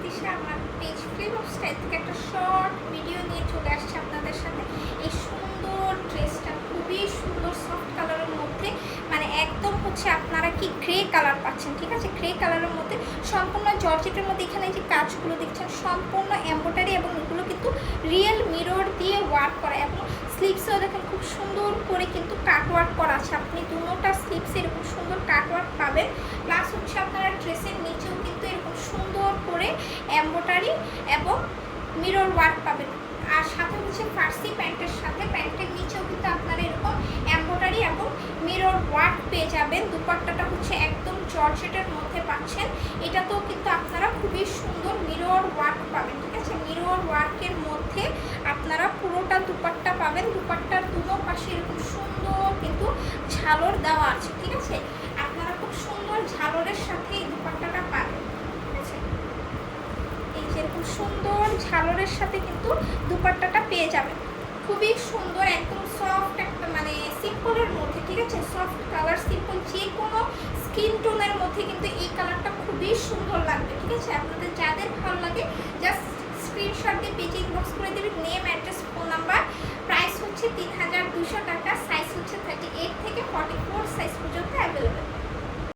তিশা আমার page flip of style থেকে একটা শর্ট ভিডিও নিয়ে চলে আসছে আপনাদের সাথে। এই সুন্দর ড্রেসটা খুবই সুন্দর সফট কালারের মধ্যে, মানে একদম হচ্ছে আপনারা কি গ্রে কালার পাচ্ছেন, ঠিক আছে? গ্রে কালারের মধ্যে সম্পূর্ণ জর্জেটের মধ্যে এখানে যে কাজগুলো দেখছেন সম্পূর্ণ এমব্রয়ডারি এবং এগুলো কিন্তু রিয়েল মিরর দিয়ে ওয়ার্ক করা এবং স্লিভসেও দেখেন খুব সুন্দর করে কিন্তু কাট ওয়ার্ক করা আছে। আপনি দুটোটা স্লিভসে এরকম সুন্দর কাট ওয়ার্ক পাবেন, প্লাস হচ্ছে আপনারা ড্রেসের নিচেও কিন্তু এরকম সুন্দর করে এমব্রয়ডারি এবং মিরর ওয়ার্ক পাবেন। আর সাথে হচ্ছে ফার্সি প্যান্টের সাথে প্যান্টের নিচেও কিন্তু আপনারা এরকম এমব্রয়ডারি এবং মিরর ওয়ার্ক পেয়ে যাবেন। দুপাট্টাটা হচ্ছে একদম জর্জেটের মধ্যে পাচ্ছেন, এটাতেও কিন্তু আপনারা খুবই সুন্দর মিরর ওয়ার্ক পাবেন, ঠিক আছে? মিরর ওয়ার্কের মধ্যে আপনারা পুরোটা দুপাট্টা পাবেন। দুপাট্টার দুটো পাশে এরকম সুন্দর কিন্তু ঝালর দেওয়া আছে, ঠিক আছে? আপনারা খুব সুন্দর ঝালরের সাথে এই দুপাট্টাটা পাবেন, ঠিক আছে? এই যেরকম সুন্দর ঝালরের সাথে কিন্তু দুপাট্টাটা পেয়ে যাবেন। খুবই সুন্দর একদম সফট একটা মানে সিম্পলের মধ্যে, ঠিক আছে? সফট কালার সিম্পল যে কোনো স্কিন টোনের মধ্যে কিন্তু এই কালারটা খুবই সুন্দর লাগবে, ঠিক আছে? আপনাদের যাদের ভালো লাগে জাস্ট স্ক্রিনশট দিয়ে পেজে ইনবক্স করে দেবেন, নেম